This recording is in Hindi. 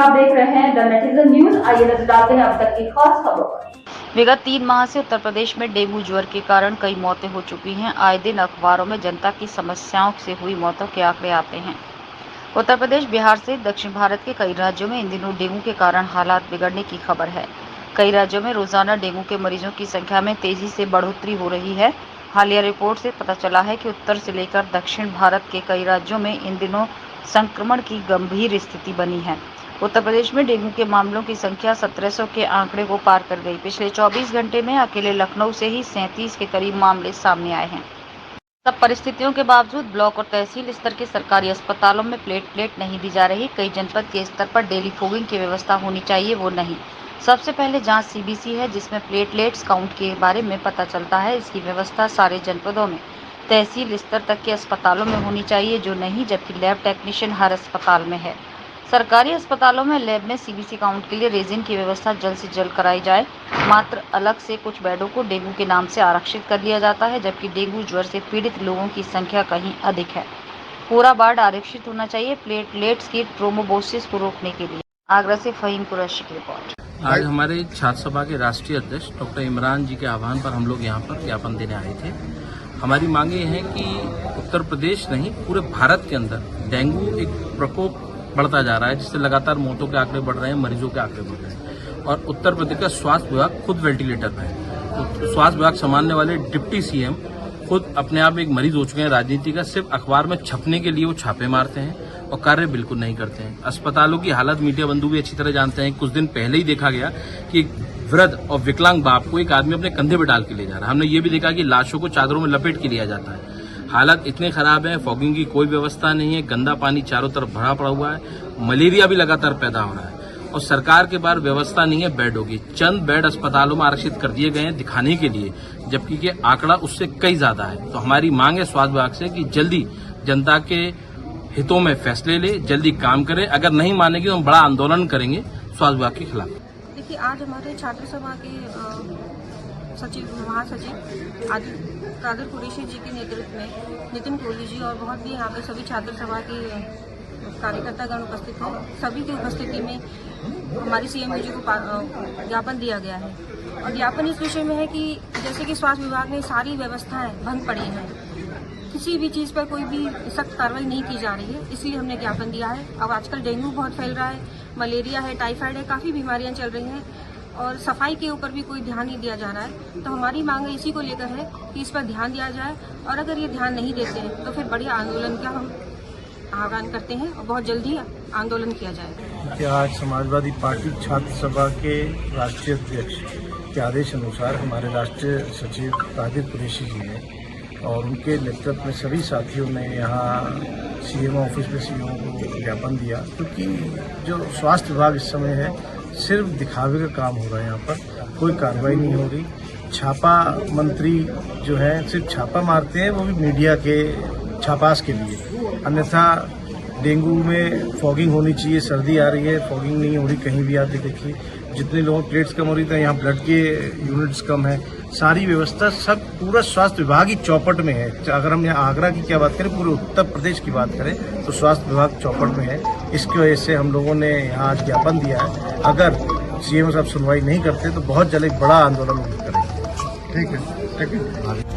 नमस्कार, आप देख रहे हैं द नेटिजन न्यूज। आइए नजर डालते हैं अब तक की खास खबरों पर। विगत 3 माह से उत्तर प्रदेश में डेंगू ज्वर के कारण कई मौतें हो चुकी हैं। आए दिन अखबारों में जनता की समस्याओं से हुई मौतों के आंकड़े आते हैं। उत्तर प्रदेश, बिहार से दक्षिण भारत के कई राज्यों में इन दिनों डेंगू के कारण हालात बिगड़ने की खबर है। कई राज्यों में रोजाना डेंगू के मरीजों की संख्या में तेजी से बढ़ोतरी हो रही है। हालिया रिपोर्ट से पता चला है कि उत्तर से लेकर दक्षिण भारत के कई राज्यों में इन दिनों संक्रमण की गंभीर स्थिति बनी है। उत्तर प्रदेश में डेंगू के मामलों की संख्या 1700 के आंकड़े को पार कर गई। पिछले 24 घंटे में अकेले लखनऊ से ही 37 के करीब मामले सामने आए हैं। सब परिस्थितियों के बावजूद ब्लॉक और तहसील स्तर के सरकारी अस्पतालों में प्लेट नहीं दी जा रही। कई जनपद के स्तर पर डेली फॉगिंग की व्यवस्था होनी चाहिए, वो नहीं। सबसे पहले जांच सीबीसी है, जिसमें प्लेटलेट्स काउंट के बारे में पता चलता है। इसकी व्यवस्था सारे जनपदों में तहसील स्तर तक के अस्पतालों में होनी चाहिए, जो नहीं, जबकि लैब टेक्नीशियन हर अस्पताल में है। सरकारी अस्पतालों में लैब में सीबीसी काउंट के लिए रेजिन की व्यवस्था जल्द से जल्द कराई जाए। मात्र अलग से कुछ बेडों को डेंगू के नाम से आरक्षित कर लिया जाता है, जबकि डेंगू ज्वर से पीड़ित लोगों की संख्या कहीं अधिक है। पूरा वार्ड आरक्षित होना चाहिए प्लेटलेट्स की ट्रोम्बोसिस को रोकने के लिए। आगरा से फहीम कुरैशी की रिपोर्ट। आज हमारे छात्र सभा के राष्ट्रीय अध्यक्ष डॉक्टर इमरान जी के आह्वान पर हम लोग यहाँ पर ज्ञापन देने आए थे। हमारी मांगे हैं कि उत्तर प्रदेश नहीं, पूरे भारत के अंदर डेंगू एक प्रकोप बढ़ता जा रहा है, जिससे लगातार मौतों के आंकड़े बढ़ रहे हैं, मरीजों के आंकड़े बढ़ रहे हैं। और उत्तर प्रदेश का स्वास्थ्य विभाग खुद वेंटिलेटर पर है। तो स्वास्थ्य विभाग संभालने वाले डिप्टी सीएम खुद अपने आप एक मरीज हो चुके हैं राजनीति का। सिर्फ अखबार में छपने के लिए वो छापे मारते हैं और कार्य बिल्कुल नहीं करते हैं। अस्पतालों की हालत मीडिया बंधु भी अच्छी तरह जानते हैं। कुछ दिन पहले ही देखा गया कि एक वृद्ध और विकलांग बाप को एक आदमी अपने कंधे पर डाल के ले जा रहा है। हमने ये भी देखा कि लाशों को चादरों में लपेट के लिया जाता है। हालत इतने खराब है, फॉगिंग की कोई व्यवस्था नहीं है, गंदा पानी चारों तरफ भरा पड़ा हुआ है, मलेरिया भी लगातार पैदा हो रहा है और सरकार के पास व्यवस्था नहीं है बेडों की। चंद बेड अस्पतालों में आरक्षित कर दिए गए हैं दिखाने के लिए, जबकि ये आंकड़ा उससे कई ज्यादा है। तो हमारी मांग है स्वास्थ्य विभाग से कि जल्दी जनता के हितों में फैसले ले, जल्दी काम करे। अगर नहीं मानेगी तो हम बड़ा आंदोलन करेंगे स्वास्थ्य विभाग के खिलाफ। देखिए, आज हमारे छात्र सभा के महासचिव कादिर कुरैशी जी के नेतृत्व में नितिन कोहली जी और बहुत भी यहाँ पे सभी छात्र सभा के कार्यकर्तागण उपस्थित हैं। सभी की उपस्थिति में हमारी सीएम जी को ज्ञापन दिया गया है और ज्ञापन इस विषय में है कि जैसे कि स्वास्थ्य विभाग में सारी व्यवस्थाएं भंग पड़ी हैं, किसी भी चीज़ पर कोई भी सख्त कार्रवाई नहीं की जा रही है, इसलिए हमने ज्ञापन दिया है। अब आजकल डेंगू बहुत फैल रहा है, मलेरिया है, टाइफाइड है, काफ़ी बीमारियां चल रही हैं और सफाई के ऊपर भी कोई ध्यान नहीं दिया जा रहा है। तो हमारी मांग इसी को लेकर है कि इस पर ध्यान दिया जाए और अगर ये ध्यान नहीं देते हैं तो फिर बड़ी आंदोलन का हम आह्वान करते हैं और बहुत जल्दी आंदोलन किया जाएगा। आज समाजवादी पार्टी छात्र सभा के राष्ट्रीय अध्यक्ष के आदेश अनुसार हमारे राष्ट्रीय सचिव कादिर कुरैशी जी ने और उनके नेतृत्व में सभी साथियों ने यहाँ सीएम ऑफिस में सीएम को ज्ञापन दिया, क्योंकि जो स्वास्थ्य विभाग इस समय है सिर्फ दिखावे का काम हो रहा है। यहाँ पर कोई कार्रवाई नहीं हो रही। छापा मंत्री जो है सिर्फ छापा मारते हैं, वो भी मीडिया के छापास के लिए। अन्यथा डेंगू में फॉगिंग होनी चाहिए, सर्दी आ रही है, फॉगिंग नहीं हो रही। कहीं भी आते देखिए जितने लोगों की प्लेट्स कम हो रही थी, यहाँ ब्लड के यूनिट्स कम है। सारी व्यवस्था सब पूरा स्वास्थ्य विभाग ही चौपट में है। अगर हम यहाँ आगरा की क्या बात करें, पूरे उत्तर प्रदेश की बात करें तो स्वास्थ्य विभाग चौपट में है। इसकी वजह से हम लोगों ने यहाँ ज्ञापन दिया है। अगर सीएम साहब सुनवाई नहीं करते तो बहुत जल्द एक बड़ा आंदोलन करेंगे। ठीक है।